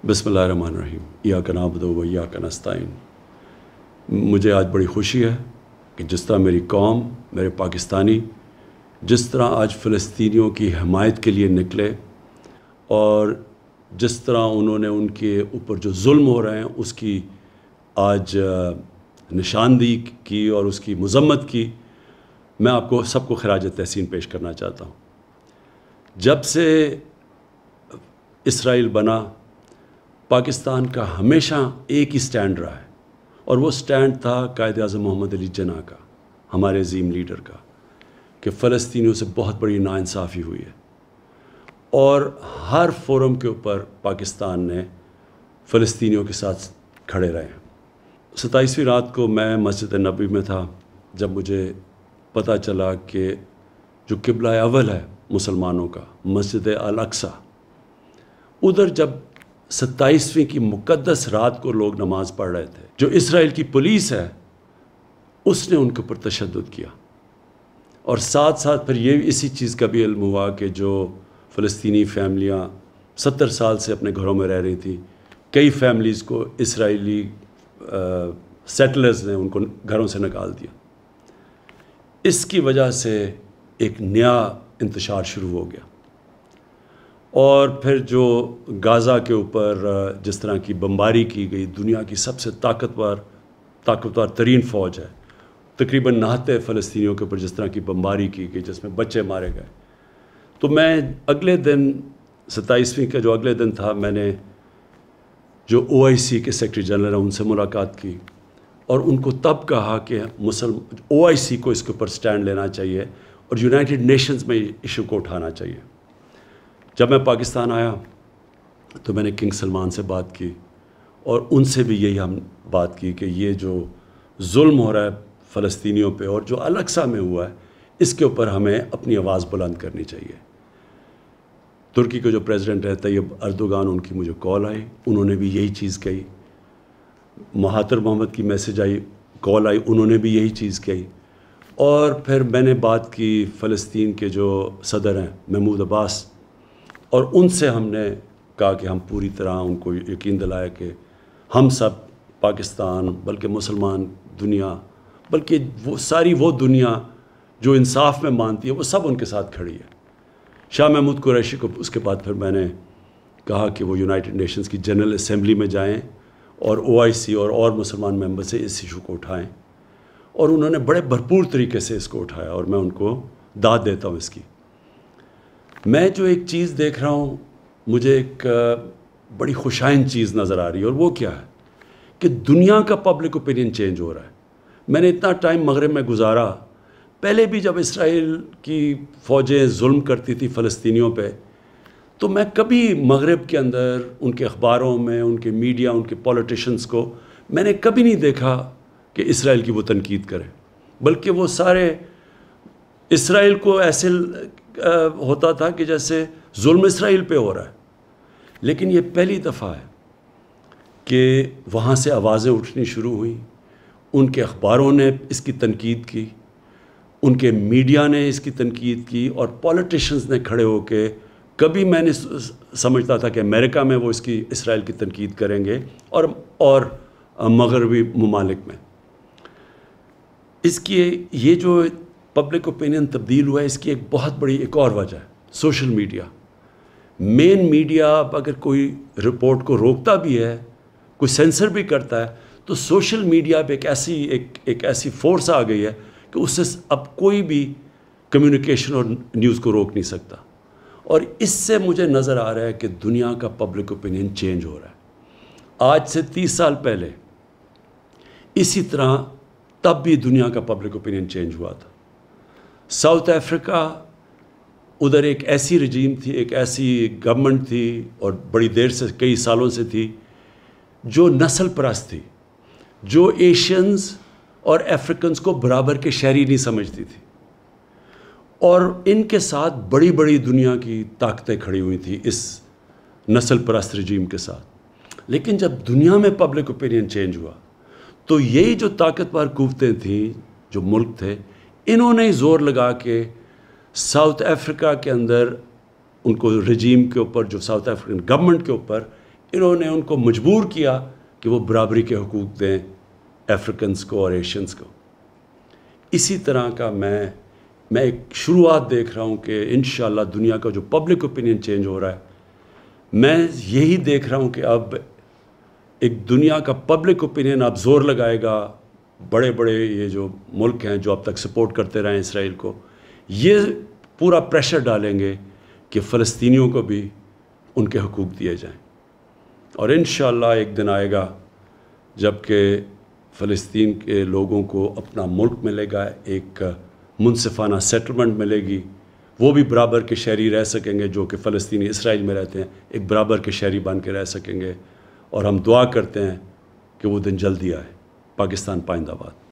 बिस्मिल्लाहिर्रहमानिर्रहीम। इय्याक नअबुदु व इय्याक नस्तईन। मुझे आज बड़ी खुशी है कि जिस तरह मेरी कौम, मेरे पाकिस्तानी जिस तरह आज फ़लस्तीनियों की हिमायत के लिए निकले और जिस तरह उन्होंने उनके ऊपर जो जुल्म हो रहे हैं उसकी आज निशानदेही की और उसकी मज़म्मत की, मैं आपको सबको खिराज तहसीन पेश करना चाहता हूँ। जब से इसराइल बना, पाकिस्तान का हमेशा एक ही स्टैंड रहा है और वो स्टैंड था कायद-ए-आज़म मोहम्मद अली जिन्ना का, हमारे अज़ीम लीडर का, कि फ़लस्तीनियों से बहुत बड़ी नाइंसाफ़ी हुई है और हर फोरम के ऊपर पाकिस्तान ने फ़लस्तीनियों के साथ खड़े रहे हैं। 27वीं रात को मैं मस्जिद नबी में था जब मुझे पता चला कि जो क़िबला अव्वल है मुसलमानों का, मस्जिद अल-अक़सा, उधर जब 27वीं की मुक़द्दस रात को लोग नमाज़ पढ़ रहे थे, जो इसराइल की पुलिस है उसने उनके ऊपर तशद्दुद किया और साथ साथ फिर ये इसी चीज़ का भी इल्म हुआ कि जो फ़लस्तीनी फ़ैमिलियाँ 70 साल से अपने घरों में रह रही थी, कई फ़ैमिलीज़ को इसराइली सेटलर्स ने उनको घरों से निकाल दिया। इसकी वजह से एक नया इंतशार शुरू हो गया और फिर जो गाज़ा के ऊपर जिस तरह की बमबारी की गई, दुनिया की सबसे ताकतवर तरीन फ़ौज है, तकरीबन 69 फ़लस्तीनियों के ऊपर जिस तरह की बमबारी की गई जिसमें बच्चे मारे गए, तो मैं अगले दिन 27वीं का जो अगले दिन था, मैंने जो OIC के सेक्रेटरी जनरल हैं उनसे मुलाकात की और उनको तब कहा कि OIC को इसके ऊपर स्टैंड लेना चाहिए और यूनाइटेड नेशंस में इशू को उठाना चाहिए। जब मैं पाकिस्तान आया तो मैंने किंग सलमान से बात की और उनसे भी यही हम बात की कि ये जो जुल्म हो रहा है फ़लस्तीनियों पे और जो अल-अक़सा में हुआ है, इसके ऊपर हमें अपनी आवाज़ बुलंद करनी चाहिए। तुर्की के जो प्रेसिडेंट है तैयब अर्दोगान, उनकी मुझे कॉल आई, उन्होंने भी यही चीज़ कही। महातिर मोहम्मद की मैसेज आई, कॉल आई, उन्होंने भी यही चीज़ कही। और फिर मैंने बात की फ़लस्तीन के जो सदर हैं महमूद अब्बास, और उनसे हमने कहा कि हम पूरी तरह उनको यकीन दिलाया कि हम सब पाकिस्तान, बल्कि मुसलमान दुनिया, बल्कि वो दुनिया जो इंसाफ में मानती है, वो सब उनके साथ खड़ी है। शाह महमूद कुरैशी को उसके बाद फिर मैंने कहा कि वो यूनाइटेड नेशंस की जनरल असेंबली में जाएं और OIC और मुसलमान मेंबर से इस इशू को उठाएं, और उन्होंने बड़े भरपूर तरीके से इसको उठाया और मैं उनको दाद देता हूँ इसकी। मैं जो एक चीज़ देख रहा हूँ, मुझे एक बड़ी खुशाइन चीज़ नज़र आ रही है और वो क्या है कि दुनिया का पब्लिक ओपिनियन चेंज हो रहा है। मैंने इतना टाइम मगरिब में गुजारा, पहले भी जब इसराइल की फ़ौजें जुल्म करती थी फ़लस्तीनियों पे, तो मैं कभी मगरिब के अंदर उनके अखबारों में, उनके मीडिया, उनके पॉलिटिशियंस को मैंने कभी नहीं देखा कि इसराइल की वो तनकीद करें, बल्कि वो सारे इसराइल को ऐसे होता था कि जैसे जुल्म इसराइल पे हो रहा है। लेकिन ये पहली दफ़ा है कि वहाँ से आवाज़ें उठनी शुरू हुई, उनके अखबारों ने इसकी तनकीद की, उनके मीडिया ने इसकी तनकीद की और पॉलिटिशियंस ने खड़े होके, कभी मैंने समझता था कि अमेरिका में वो इसकी इसराइल की तनकीद करेंगे और मगरबी ममालिक में। इसकी ये जो पब्लिक ओपिनियन तब्दील हुआ है, इसकी एक बहुत बड़ी एक और वजह है सोशल मीडिया। मेन मीडिया अगर कोई रिपोर्ट को रोकता भी है, कोई सेंसर भी करता है, तो सोशल मीडिया पे एक ऐसी फोर्स आ गई है कि उससे अब कोई भी कम्युनिकेशन और न्यूज़ को रोक नहीं सकता। और इससे मुझे नज़र आ रहा है कि दुनिया का पब्लिक ओपिनियन चेंज हो रहा है। आज से 30 साल पहले इसी तरह तब भी दुनिया का पब्लिक ओपिनियन चेंज हुआ था। साउथ अफ्रीका, उधर एक ऐसी रजीम थी, एक ऐसी गवर्नमेंट थी और बड़ी देर से, कई सालों से थी, जो नस्ल परस्त थी, जो एशियंस और अफ्रीकन्स को बराबर के शहरी नहीं समझती थी और इनके साथ बड़ी बड़ी दुनिया की ताकतें खड़ी हुई थी इस नस्ल परस्त रजीम के साथ। लेकिन जब दुनिया में पब्लिक ओपिनियन चेंज हुआ तो यही जो ताकतवर कुव्वतें थी, जो मुल्क थे, इन्होंने ज़ोर लगा के साउथ अफ्रीका के अंदर उनको रजीम के ऊपर, जो साउथ अफ्रीकन गवर्नमेंट के ऊपर انہوں نے ان کو مجبور کیا کہ وہ برابری کے حقوق دیں افریقنس کو اور ایشینس کو۔ اسی طرح کا میں ایک شروعات دیکھ رہا ہوں کہ انشاءاللہ دنیا کا جو پبلک اوپینین چینج ہو رہا ہے، میں یہی دیکھ رہا ہوں کہ اب ایک دنیا کا پبلک اوپینین اب زور لگائے گا، بڑے بڑے یہ جو ملک ہیں جو اب تک سپورٹ کرتے رہے ہیں اسرائیل کو، یہ پورا پریشر ڈالیں گے کہ فلسطینیوں کو بھی ان کے حقوق دیے جائیں۔ اور انشاءاللہ ایک دن آئے گا جب کہ فلسطین کے لوگوں کو اپنا ملک ملے گا، ایک منصفانہ سیٹلمنٹ ملے گی، وہ بھی برابر کے شہری رہ سکیں گے جو کہ فلسطینی اسرائیل میں رہتے ہیں، ایک برابر کے شہری بن کے رہ سکیں گے، اور ہم دعا کرتے ہیں کہ وہ دن جلدی آئے۔ پاکستان پائندہ باد۔